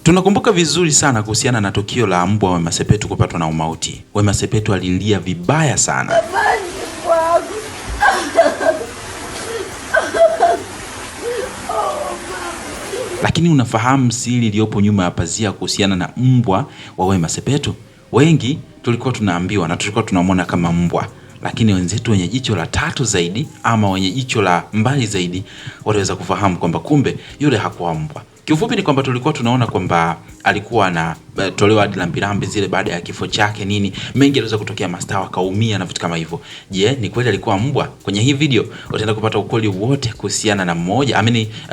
Tunakumbuka vizuri sana kuhusiana na tukio la mbwa Wema Sepetu kupatwa na umauti. Wema Sepetu alilia vibaya sana. Lakini unafahamu siri iliyopo nyuma ya pazia kuhusiana na mbwa wa Wema Sepetu? Wengi tulikuwa tunaambiwa na tulikuwa tunamwona kama mbwa, lakini wenzetu wenye jicho la tatu zaidi ama wenye jicho la mbali zaidi waliweza kufahamu kwamba kumbe yule hakuwa mbwa. Kiufupi ni kwamba tulikuwa tunaona kwamba alikuwa na tolewa hadi lambilambi zile baada ya kifo chake nini. Mengi aliweza kutokea, mastaa wakaumia na vitu kama hivyo. Je, ni kweli alikuwa mbwa? Kwenye hii video utaenda kupata ukweli wote kuhusiana na mmoja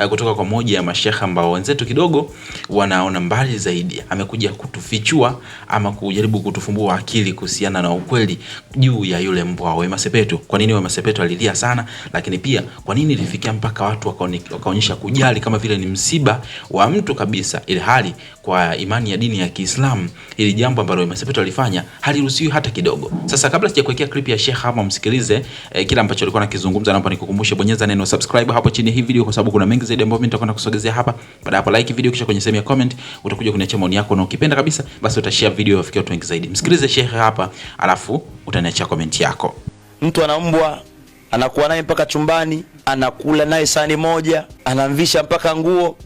kutoka kwa moja ya mashekha ambao wenzetu kidogo wanaona mbali zaidi. Amekuja kutufichua ama kujaribu kutufumbua akili kuhusiana na ukweli juu ya yule mbwa wa Wema Sepetu. Kwa nini Wema Sepetu alilia sana, lakini pia kwa nini ilifikia mpaka watu wakaonyesha kujali kama vile ni msiba wa mtu kabisa, ili hali kwa imani ya dini ya Kiislamu ili jambo ambalo Wema Sepetu alifanya haliruhusiwi hata kidogo. Sasa kabla sijakuwekea clip ya Sheikh hapa msikilize kila ambacho alikuwa anakizungumza, naomba nikukumbushe bonyeza neno subscribe hapo chini hii video, kwa sababu kuna mengi zaidi ambayo mimi nitakwenda kusogezea hapa. Baada hapo like video, kisha kwenye sehemu ya comment utakuja kuniachia maoni yako, na ukipenda kabisa basi utashare video ifikie watu wengi zaidi. Msikilize Sheikh hapa alafu utaniachia comment yako. Mtu ana mbwa, anakuwa naye mpaka chumbani, anakula naye sahani moja, anamvisha mpaka nguo.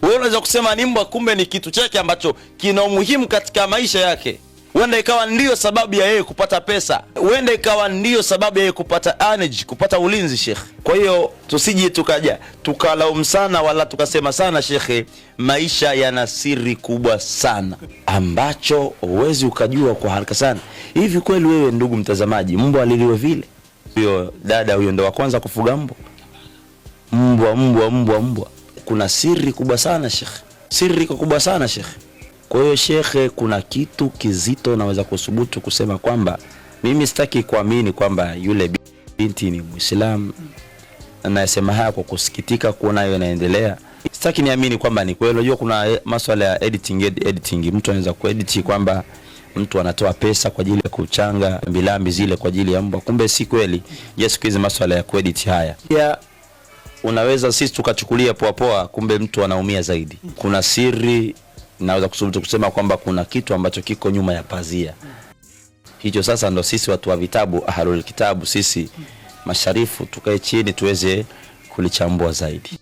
Wewe unaweza kusema ni mbwa, kumbe ni kitu chake ambacho kina umuhimu katika maisha yake. Huenda ikawa ndio sababu ya yeye kupata pesa, huenda ikawa ndio sababu ya yeye kupata energy, kupata ulinzi Sheikh. Kwa hiyo tusije tukalaumu sana wala tukasema sana Sheikh. Maisha yana siri kubwa sana ambacho huwezi ukajua kwa haraka sana. Hivi kweli wewe ndugu mtazamaji, mbwa aliliwe vile? Huyo dada huyo ndo wa kwanza kufuga mbwa. Mbwa. Kuna siri kubwa sana Sheikh. Siri kubwa sana Sheikh. Kwa hiyo Sheikh, kuna kitu kizito naweza kusubutu kusema kwamba mimi sitaki kuamini kwamba yule binti ni Muislamu. Nasema haya kwa kusikitika kuona hiyo inaendelea. Sitaki niamini kwamba ni kweli. Unajua kuna masuala ya editing. Mtu anaweza kuedit kwamba mtu anatoa pesa kwa ajili ya kuchanga lambi zile kwa ajili ya mbwa. Kumbe si kweli. Siku hizi masuala ya kuedit haya. Pia unaweza sisi tukachukulia poa, kumbe mtu anaumia zaidi. Kuna siri, naweza kusema kwamba kuna kitu ambacho kiko nyuma ya pazia. Hicho sasa ndo sisi watu wa vitabu, ahlul kitabu, sisi masharifu tukae chini tuweze kulichambua zaidi.